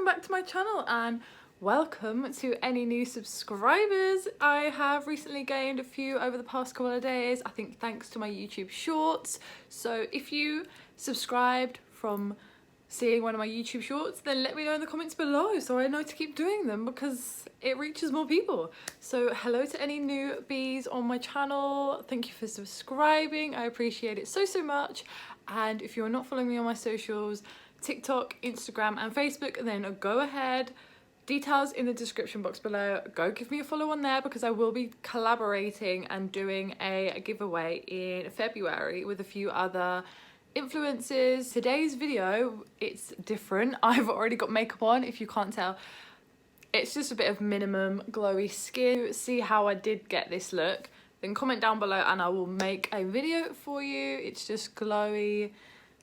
back to my channel and welcome to any new subscribers. I have recently gained a few over the past couple of days, I think thanks to my YouTube shorts. So if you subscribed from seeing one of my YouTube shorts, then let me know in the comments below so I know to keep doing them because it reaches more people. So hello to any newbies on my channel. Thank you for subscribing. I appreciate it so much. And if you're not following me on my socials, TikTok, Instagram and Facebook, then go ahead. Details in the description box below. Go give me a follow on there because I will be collaborating and doing a giveaway in February with a few other influencers. Today's video, it's different. I've already got makeup on, if you can't tell. It's just a bit of minimum glowy skin. See how I did get this look, then comment down below and I will make a video for you. It's just glowy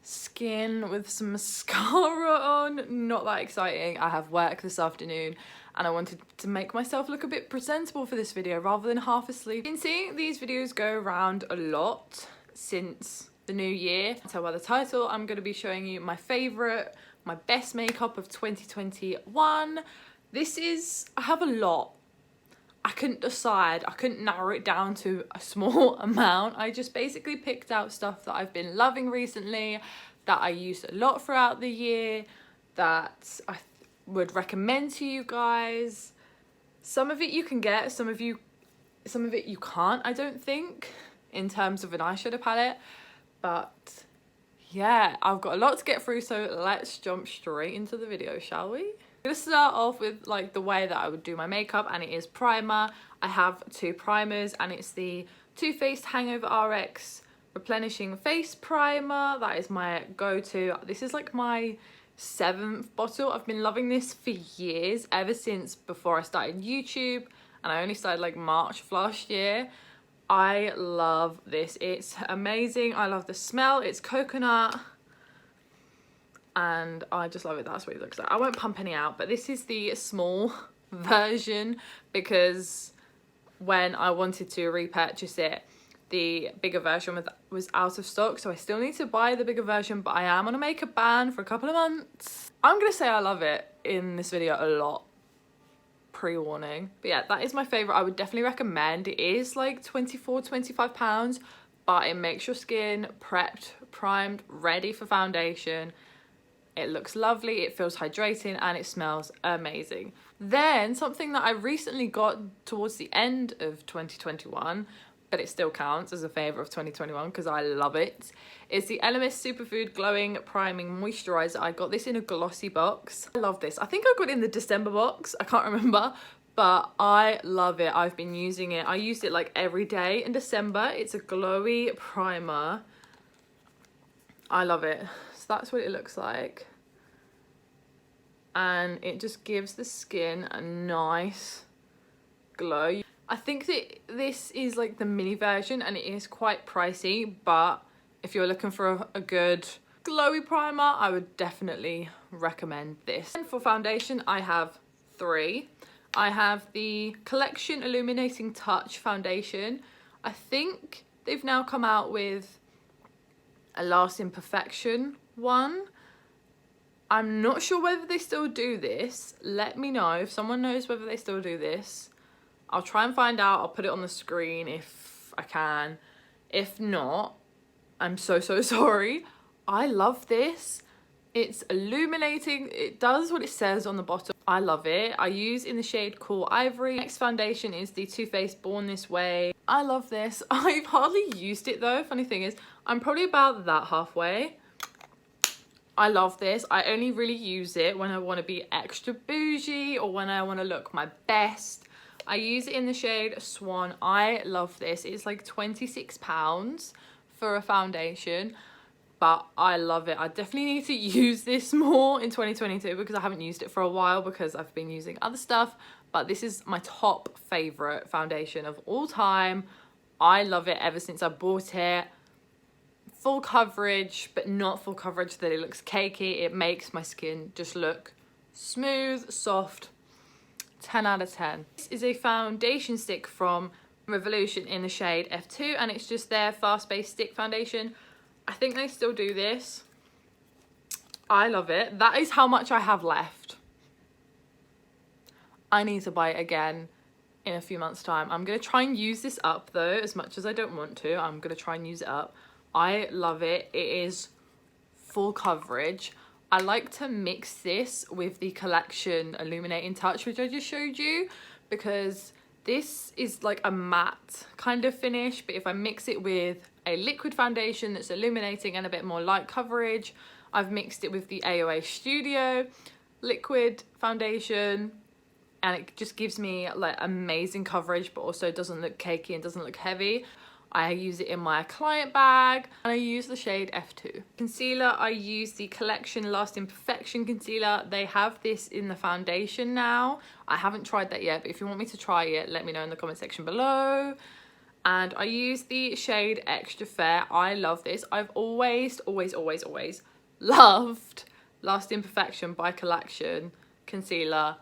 skin with some mascara on. Not that exciting. I have work this afternoon and I wanted to make myself look a bit presentable for this video rather than half asleep. I've been seeing these videos go around a lot since the new year. So by the title, I'm going to be showing you my favourite, my best makeup of 2021. This is, I have a lot. I couldn't decide, I couldn't narrow it down to a small amount. I just basically picked out stuff that I've been loving recently, that I used a lot throughout the year, that I would recommend to you guys. Some of it you can get, some of it you can't, I don't think, in terms of an eyeshadow palette. But yeah, I've got a lot to get through, so let's jump straight into the video, shall we? I'm gonna start off with like the way that I would do my makeup, and it is primer. I have two primers and it's the Too Faced Hangover RX Replenishing Face Primer. That is my go-to. This is like my 7th bottle. I've been loving this for years, ever since before I started YouTube, and I only started like March of last year. I love this. It's amazing. I love the smell. It's coconut and I just love it. That's what it looks like. I won't pump any out, but this is the small version because when I wanted to repurchase it, the bigger version was out of stock, so I still need to buy the bigger version, but I am on a makeup ban for a couple of months. I'm gonna say I love it in this video a lot. Pre-warning. But yeah, that is my favorite. I would definitely recommend. It is like £24–25, but it makes your skin prepped, primed, ready for foundation. It looks lovely, it feels hydrating, and it smells amazing. Then something that I recently got towards the end of 2021, but it still counts as a favourite of 2021 because I love it, is the LMS Superfood Glowing Priming Moisturizer. I got this in a glossy box. I love this. I think I got it in the December box. I can't remember, but I love it. I've been using it. I used it like every day in December. It's a glowy primer. I love it. So that's what it looks like. And it just gives the skin a nice glow. I think that this is like the mini version and it is quite pricey, but if you're looking for a good glowy primer, I would definitely recommend this. And for foundation, I have 3. I have the Collection Illuminating Touch foundation. I think they've now come out with a Lasting Perfection one. I'm not sure whether they still do this. Let me know if someone knows whether they still do this. I'll try and find out. I'll put it on the screen if I can. If not, I'm so sorry. I love this. It's illuminating. It does what it says on the bottom. I love it. I use in the shade Cool Ivory. Next foundation is the Too Faced Born This Way. I love this. I've hardly used it though. Funny thing is, I'm probably about that halfway. I love this. I only really use it when I want to be extra bougie or when I want to look my best. I use it in the shade Swan. I love this. It's like £26 for a foundation, but I love it. I definitely need to use this more in 2022 because I haven't used it for a while because I've been using other stuff, but this is my top favourite foundation of all time. I love it ever since I bought it. Full coverage, but not full coverage that it looks cakey. It makes my skin just look smooth, soft. 10 out of 10. This is a foundation stick from Revolution in the shade F2 and it's just their fast-based stick foundation. I think they still do this. I love it. That is how much I have left. I need to buy it again in a few months' time. I'm going to try and use this up though, as much as I don't want to. I'm going to try and use it up. I love it. It is full coverage. I like to mix this with the Collection Illuminating Touch, which I just showed you, because this is like a matte kind of finish, but if I mix it with a liquid foundation that's illuminating and a bit more light coverage, I've mixed it with the AOA Studio liquid foundation, and it just gives me like amazing coverage, but also doesn't look cakey and doesn't look heavy. I use it in my client bag, and I use the shade F2. Concealer, I use the Collection Lasting Perfection Concealer. They have this in the foundation now. I haven't tried that yet, but if you want me to try it, let me know in the comment section below. And I use the shade Extra Fair. I love this. I've always loved Lasting Perfection by Collection Concealer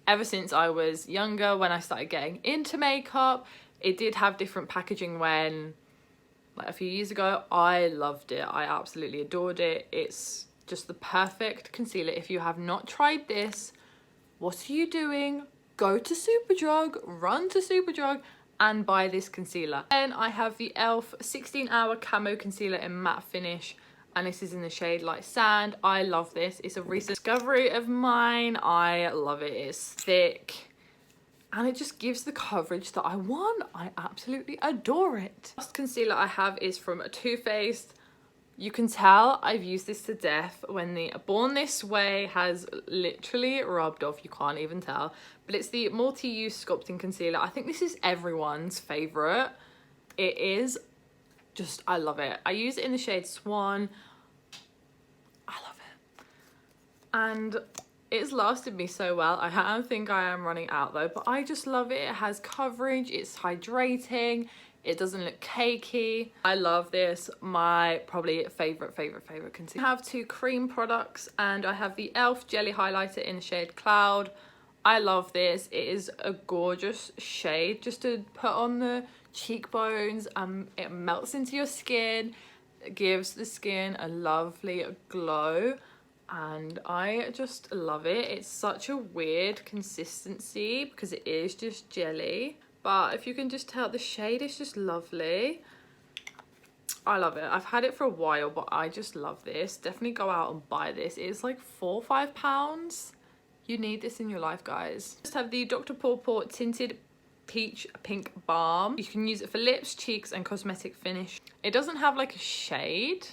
ever since I was younger, when I started getting into makeup. It did have different packaging when, like a few years ago. I loved it. I absolutely adored it. It's just the perfect concealer. If you have not tried this, what are you doing? Go to Superdrug, run to Superdrug and buy this concealer. Then I have the e.l.f. 16-Hour Camo Concealer in Matte Finish, and this is in the shade Light Sand. I love this. It's a recent discovery of mine. I love it. It's thick, and it just gives the coverage that I want. I absolutely adore it. The last concealer I have is from Too Faced. You can tell I've used this to death when the Born This Way has literally rubbed off. You can't even tell. But it's the multi-use sculpting concealer. I think this is everyone's favourite. It is just, I love it. I use it in the shade Swan. I love it. And it's lasted me so well. I think I am running out though, but I just love it. It has coverage, it's hydrating, it doesn't look cakey. I love this. My probably favorite concealer. I have two cream products, and I have the e.l.f. Jelly Highlighter in the shade Cloud. I love this. It is a gorgeous shade just to put on the cheekbones. It melts into your skin. It gives the skin a lovely glow, and I just love it. It's such a weird consistency because it is just jelly, but if you can just tell, the shade is just lovely. I love it. I've had it for a while, but I just love this. Definitely go out and buy this. It's like £4 or £5. You need this in your life, guys. Just have the Dr. Pawport Tinted Peach Pink Balm. You can use it for lips, cheeks and cosmetic finish. It doesn't have like a shade,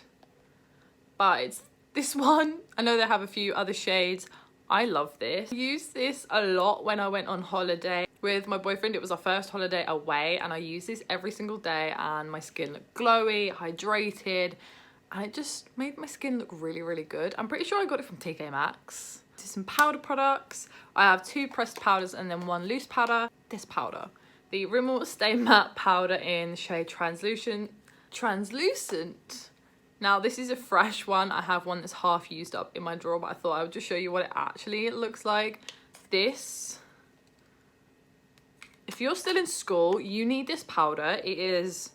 but it's this one. I know they have a few other shades. I love this. I used this a lot when I went on holiday with my boyfriend. It was our first holiday away, and I used this every single day, and my skin looked glowy, hydrated, and it just made my skin look really good. I'm pretty sure I got it from TK Maxx. Some powder products. I have 2 pressed powders and then 1 loose powder. This powder, the Rimmel Stay Matte powder in the shade Translucent. Now this is a fresh one. I have one that's half used up in my drawer, but I thought I would just show you what it actually looks like. This, if you're still in school, you need this powder. It is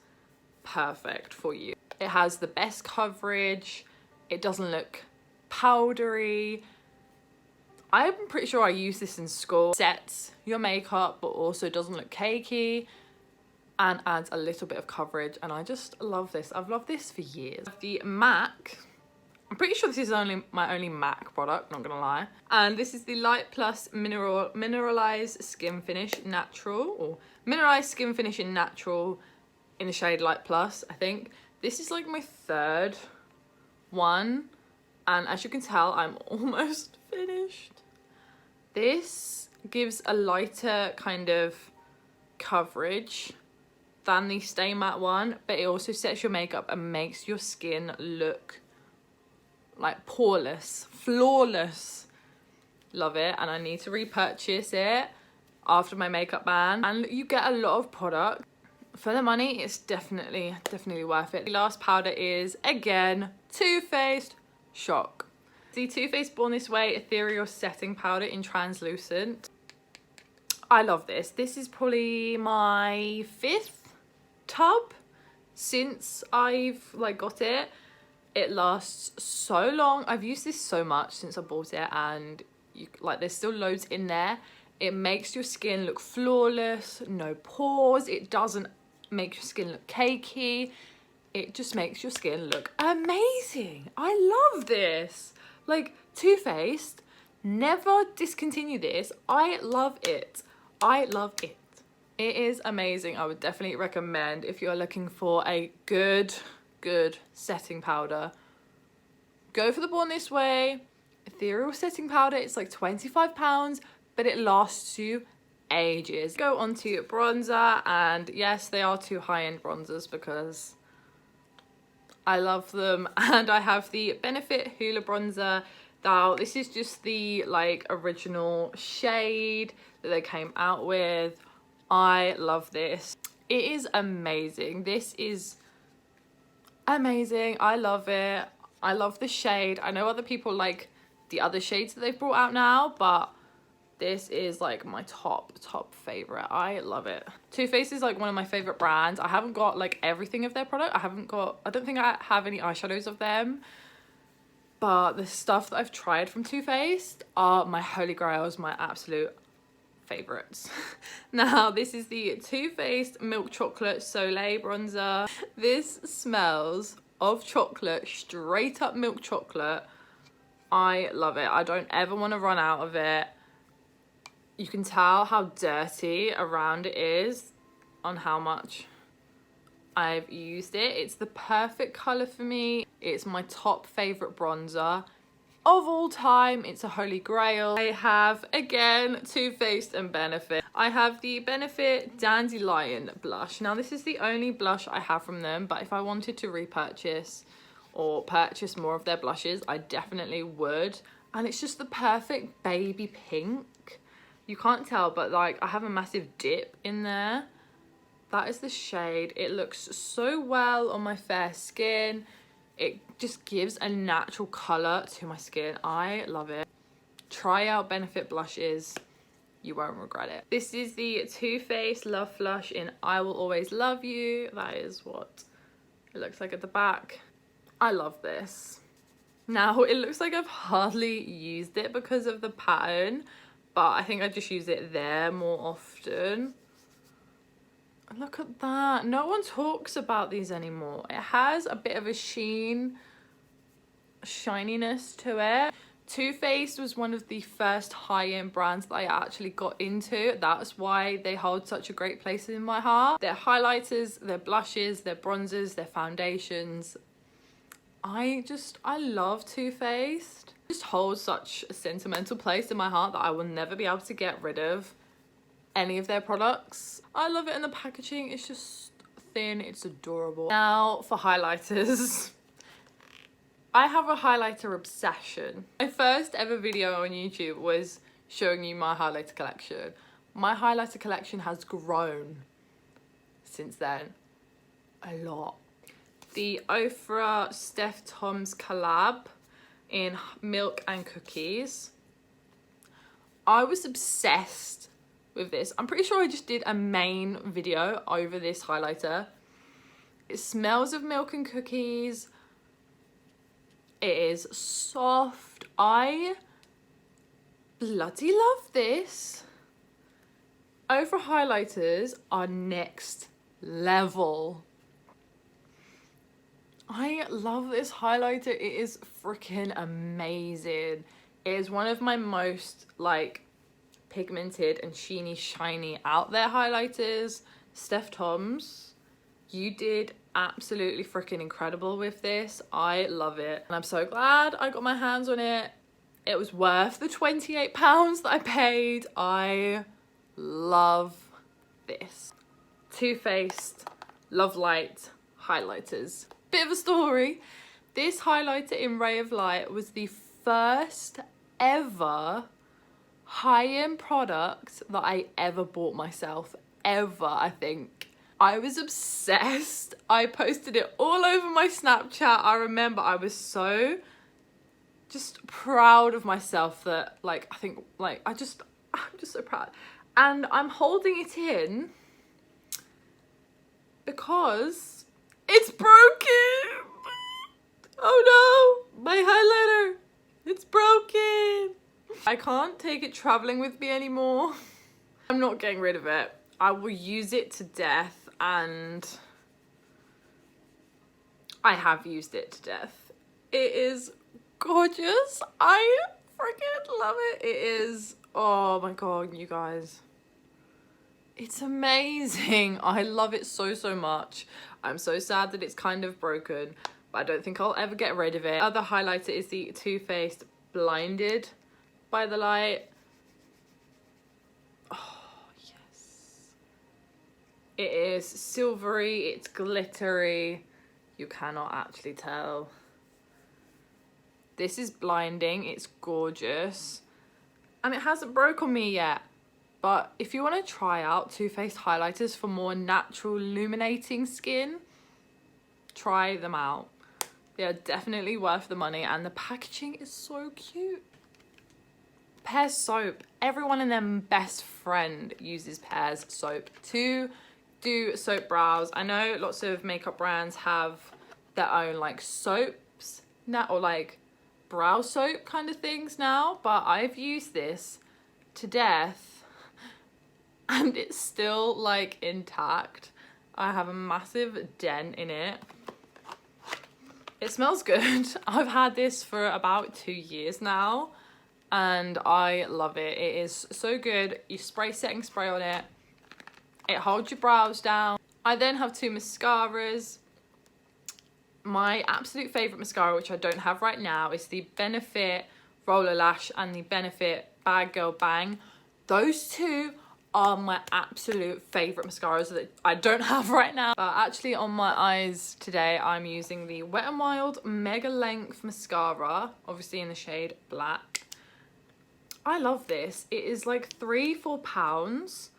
perfect for you. It has the best coverage. It doesn't look powdery. I'm pretty sure I used this in school. Sets your makeup, but also doesn't look cakey and adds a little bit of coverage, and I just love this. I've loved this for years. The MAC, I'm pretty sure this is my only MAC product, not gonna lie. And this is the Light Plus Mineralized Skin Finish Natural, or Mineralized Skin Finish in Natural in the shade Light Plus, I think. This is like my 3rd one, and as you can tell, I'm almost finished. This gives a lighter kind of coverage than the Stay Matte one, but it also sets your makeup and makes your skin look like poreless, flawless. Love it, and I need to repurchase it after my makeup ban. And you get a lot of product for the money. It's definitely worth it. The last powder is, again, Too Faced Shock. The Too Faced Born This Way Ethereal Setting Powder in Translucent. I love this. This is probably my 5th tub since I've like got it. It lasts so long. I've used this so much since I bought it, and there's still loads in there. It makes your skin look flawless, no pores. It doesn't make your skin look cakey. It just makes your skin look amazing. I love this. Like, Too Faced, never discontinue this. I love it. I love it. It is amazing. I would definitely recommend if you're looking for a good setting powder. Go for the Born This Way ethereal setting powder. It's like £25, but it lasts you ages. Go on to bronzer, and yes, they are two high-end bronzers because I love them. And I have the Benefit Hoola bronzer. Now, this is just the like original shade that they came out with. I love this. It is amazing. This is amazing. I love it. I love the shade. I know other people like the other shades that they've brought out now, but this is like my top favorite. I love it. Too Faced is like one of my favorite brands. I haven't got like everything of their product. I don't think I have any eyeshadows of them, but the stuff that I've tried from Too Faced are my holy grails, my absolute favorites. Now, this is the Too Faced Milk Chocolate Soleil bronzer. This smells of chocolate, straight up milk chocolate. I love it. I don't ever want to run out of it. You can tell how dirty around it is on how much I've used it. It's the perfect color for me. It's my top favorite bronzer of all time. It's a holy grail. I have, again, Too Faced and Benefit. I have the Benefit Dandelion blush. Now, this is the only blush I have from them, but if I wanted to repurchase or purchase more of their blushes, I definitely would. And it's just the perfect baby pink. You can't tell, but like I have a massive dip in there. That is the shade. It looks so well on my fair skin. It just gives a natural colour to my skin. I love it. Try out Benefit blushes. You won't regret it. This is the Too Faced Love Flush in I Will Always Love You. That is what it looks like at the back. I love this. Now, it looks like I've hardly used it because of the pattern, but I think I just use it there more often. Look at that. No one talks about these anymore. It has a bit of a shininess to it. Too Faced was one of the first high-end brands that I actually got into. That's why they hold such a great place in my heart. Their highlighters, their blushes, their bronzers, their foundations. I love Too Faced. It just holds such a sentimental place in my heart that I will never be able to get rid of any of their products. I love it in the packaging. It's just thin. It's adorable. Now for highlighters. I have a highlighter obsession. My first ever video on YouTube was showing you my highlighter collection. My highlighter collection has grown since then a lot. The Ofra Steph Tom's collab in Milk and Cookies. I was obsessed with this. I'm pretty sure I just did a main video over this highlighter. It smells of milk and cookies. It is soft. I bloody love this. Ofra highlighters are next level. I love this highlighter. It is freaking amazing. It is one of my most like pigmented and shiny out there highlighters. Steph Tom's, you did absolutely freaking incredible with this. I love it, and I'm so glad I got my hands on it. It was worth the £28 that I paid. I love this. Too Faced Love Light highlighters. Bit of a story. This highlighter in Ray of Light was the first ever high-end product that I ever bought myself. Ever, I think. I was obsessed. I posted it all over my Snapchat. I remember I was so just proud of myself that like, I think like, I'm just so proud. And I'm holding it in because it's broken. Oh no, my highlighter, it's broken. I can't take it traveling with me anymore. I'm not getting rid of it. I will use it to death, and I have used it to death. It is gorgeous. I freaking love it. It is, oh my god, you guys. It's amazing. I love it so, so much. I'm so sad that it's kind of broken, but I don't think I'll ever get rid of it. Other highlighter is the Too Faced Blinded by the Light. Oh, yes. It is silvery, it's glittery. You cannot actually tell. This is blinding, it's gorgeous. And it hasn't broke on me yet. But if you want to try out Too Faced highlighters for more natural illuminating skin, try them out. They are definitely worth the money, and the packaging is so cute. Pear Soap. Everyone and their best friend uses Pear Soap to do soap brows. I know lots of makeup brands have their own like soaps now, or like brow soap kind of things now, but I've used this to death and it's still like intact. I have a massive dent in it. It smells good. I've had this for about 2 years now and I love it. It is so good. You spray setting spray on it. It holds your brows down. I then have 2 mascaras. My absolute favourite mascara, which I don't have right now, is the Benefit Roller Lash and the Benefit Bad Girl Bang. Those 2 are my absolute favourite mascaras that I don't have right now. But actually on my eyes today, I'm using the Wet n Wild Mega Length Mascara, obviously in the shade Black. I love this. It is like £3-4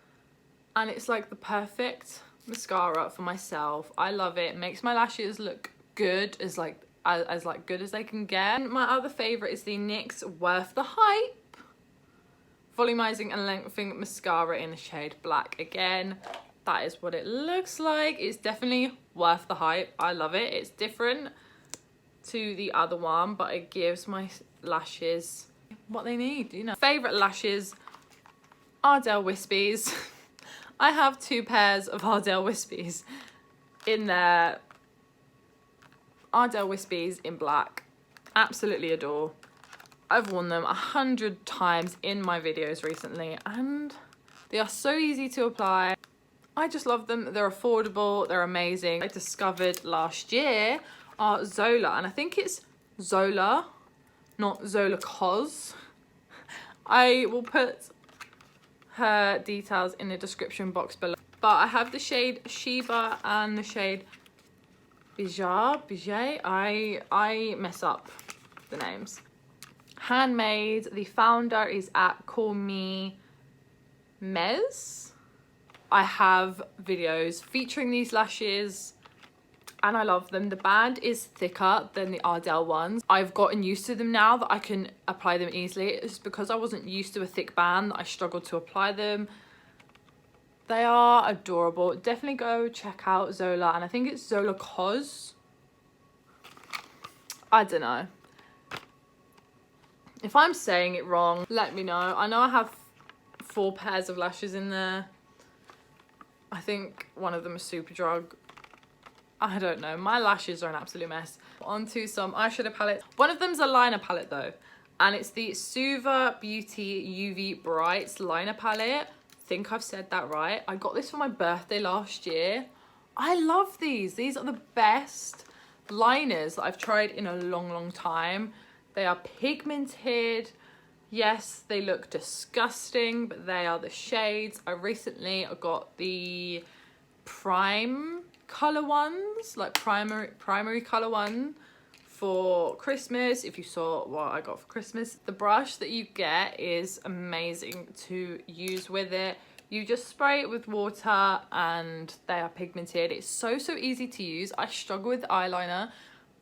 and it's like the perfect mascara for myself. I love it. It makes my lashes look good, as good as they can get. And my other favourite is the NYX Worth the Hype Volumizing and Lengthening Mascara in the shade Black. Again, that is what it looks like. It's definitely worth the hype. I love it. It's different to the other one, but it gives my lashes what they need, you know. Favourite lashes, Ardell Wispies. I have 2 pairs of Ardell Wispies in there. Ardell Wispies in black. Absolutely adore. I've worn them 100 times in my videos recently and they are so easy to apply. I just love them. They're affordable. They're amazing. I discovered last year are Zola, and I think it's Zola, not Zola Cos. I will put her details in the description box below. But I have the shade Sheba and the shade Bijay. I mess up the names. Handmade. The founder is at Call Me Mez. I have videos featuring these lashes and I love them. The band is thicker than the Ardell ones. I've gotten used to them now that I can apply them easily. It's because I wasn't used to a thick band that I struggled to apply them. They are adorable. Definitely go check out Zola, and I think it's Zola Cos. I don't know. If I'm saying it wrong, let me know. I know I have 4 pairs of lashes in there. I think one of them is Superdrug. I don't know. My lashes are an absolute mess. On to some eyeshadow palettes. One of them's a liner palette though. And it's the Suva Beauty UV Brights liner palette. I think I've said that right. I got this for my birthday last year. I love these. These are the best liners that I've tried in a long, long time. They are pigmented. Yes, they look disgusting, but they are the shades. I recently got the prime color ones, like primary color one for Christmas. If you saw what I got for Christmas, the brush that you get is amazing to use with it. You just spray it with water and they are pigmented. It's so easy to use. I struggle with eyeliner,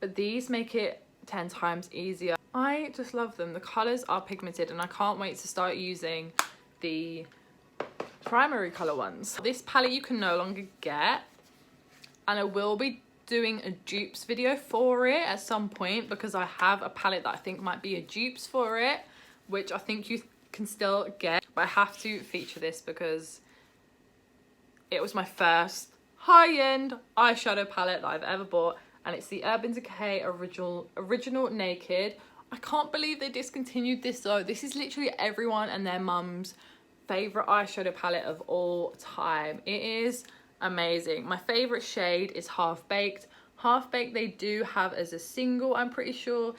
but these make it 10 times easier. I just love them. The colors are pigmented and I can't wait to start using the primary color ones. This palette you can no longer get, and I will be doing a dupes video for it at some point because I have a palette that I think might be a dupes for it. which I think you can still get, but I have to feature this because it was my first high-end eyeshadow palette that I've ever bought, and it's the Urban Decay Original Naked. I can't believe they discontinued this though. This is literally everyone and their mum's favorite eyeshadow palette of all time. It is amazing. My favorite shade is Half Baked. Half Baked they do have as a single, I'm pretty sure.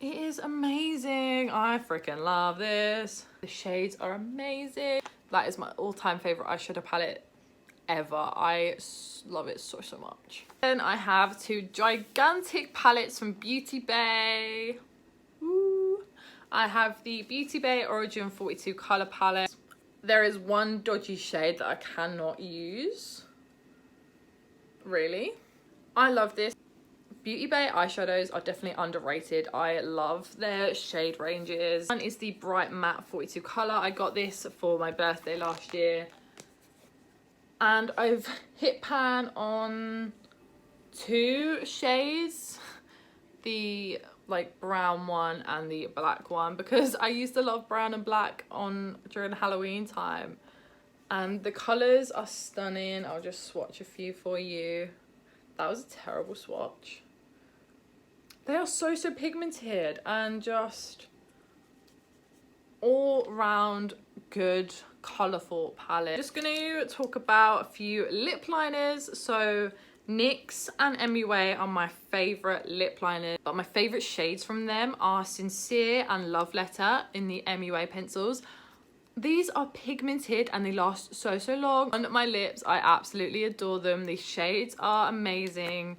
It is amazing. I freaking love this. The shades are amazing. That is my all-time favorite eyeshadow palette ever. I love it so much. Then I have two gigantic palettes from Beauty Bay. Woo. I have the Beauty Bay Origin 42 color palette. There is one dodgy shade that I cannot use. Really? I love this. Beauty Bay eyeshadows are definitely underrated. I love their shade ranges. One is the Bright Matte 42 color. I got this for my birthday last year. And I've hit pan on two shades. The like brown one and the black one, because I used to love brown and black during Halloween time. And the colours are stunning. I'll just swatch a few for you. That was a terrible swatch. They are so pigmented and just all round good colourful palette. Just going to talk about a few lip liners. So NYX and MUA are my favourite lip liners, but my favourite shades from them are Sincere and Love Letter in the MUA pencils. These are pigmented and they last so long on my lips. I absolutely adore them. These shades are amazing.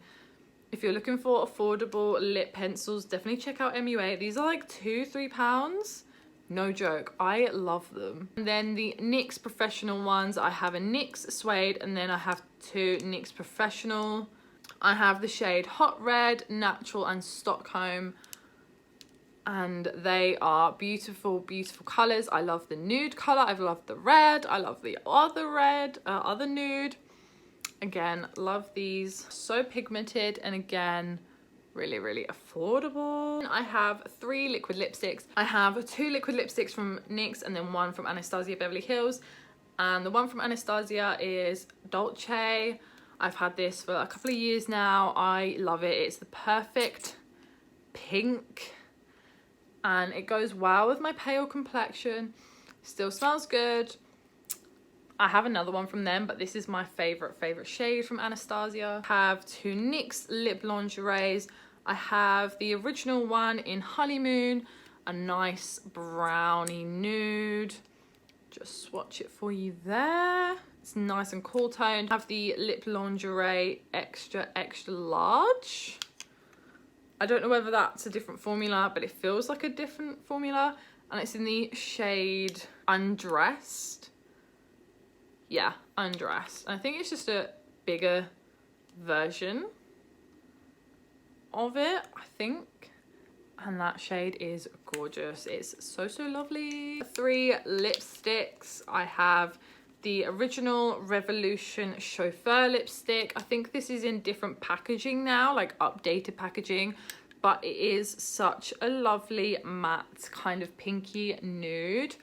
If you're looking for affordable lip pencils, definitely check out MUA. These are like £2–3. No joke, I love them. And then the NYX Professional ones, I have a NYX Suede and then I have two NYX Professional. I have the shade Hot Red, Natural and Stockholm. And they are beautiful colours. I love the nude colour, I love the red, I love the other nude. Again, love these. So pigmented and again, really affordable. I have 3 liquid lipsticks. I have 2 liquid lipsticks from NYX and then one from Anastasia Beverly Hills. And the one from Anastasia is Dolce. I've had this for a couple of years now. I love it. It's the perfect pink and it goes well with my pale complexion. Still smells good. I have another one from them, but this is my favorite shade from Anastasia. I have 2 NYX Lip Lingeries. I have the original one in Honeymoon, a nice brownie nude. Just swatch it for you there. It's nice and cool toned. I have the Lip Lingerie extra large. I don't know whether that's a different formula, but it feels like a different formula. And it's in the shade Undressed. Yeah, Undressed. I think it's just a bigger version of it, I think. And that shade is gorgeous. It's so lovely. 3 lipsticks. I have the original Revolution Chauffeur lipstick. I think this is in different packaging now, like updated packaging, but it is such a lovely matte kind of pinky nude.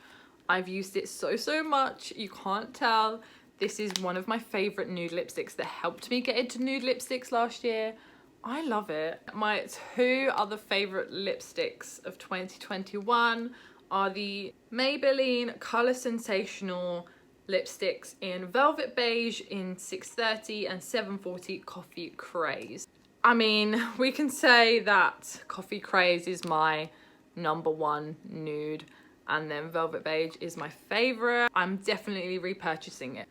I've used it so much, you can't tell. This is one of my favorite nude lipsticks that helped me get into nude lipsticks last year. I love it. My 2 other favorite lipsticks of 2021 are the Maybelline Color Sensational lipsticks in Velvet Beige in 630 and 740 Coffee Craze. I mean, we can say that Coffee Craze is my #1 nude and then Velvet Beige is my favorite. I'm definitely repurchasing it.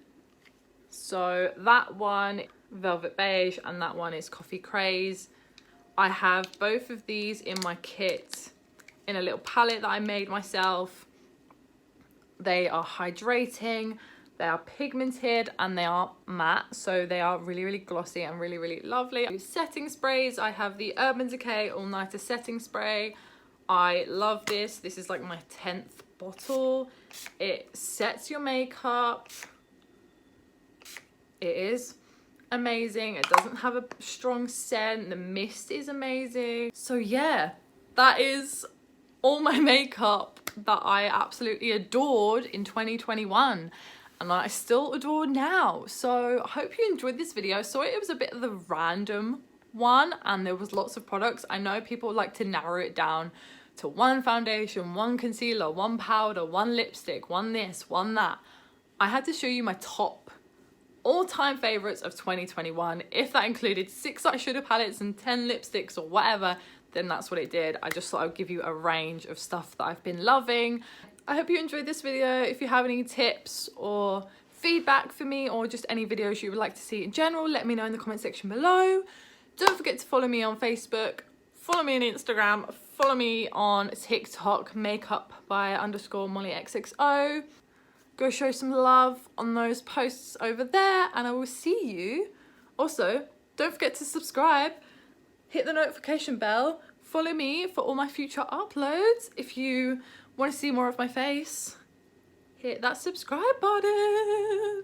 So that one, Velvet Beige, and that one is Coffee Craze. I have both of these in my kit in a little palette that I made myself. They are hydrating, they are pigmented, and they are matte, so they are really glossy and really lovely. Setting sprays, I have the Urban Decay All Nighter Setting Spray. I love this. This is like my 10th bottle. It sets your makeup. It is amazing. It doesn't have a strong scent. The mist is amazing. So yeah, that is all my makeup that I absolutely adored in 2021 and I still adore now. So I hope you enjoyed this video. Sorry it was a bit of the random one and there was lots of products. I know people like to narrow it down to one foundation, one concealer, one powder, one lipstick, one this, one that. I had to show you my top all-time favorites of 2021. If that included 6 eyeshadow palettes and 10 lipsticks or whatever, then that's what it did. I just thought I'd give you a range of stuff that I've been loving. I hope you enjoyed this video. If you have any tips or feedback for me or just any videos you would like to see in general, let me know in the comment section below. Don't forget to follow me on Facebook, follow me on Instagram, follow me on TikTok, makeup_by_MollyXXO. Go show some love on those posts over there and I will see you. Also, don't forget to subscribe, hit the notification bell, follow me for all my future uploads. If you want to see more of my face, hit that subscribe button.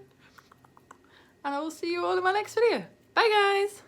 And I will see you all in my next video. Bye guys!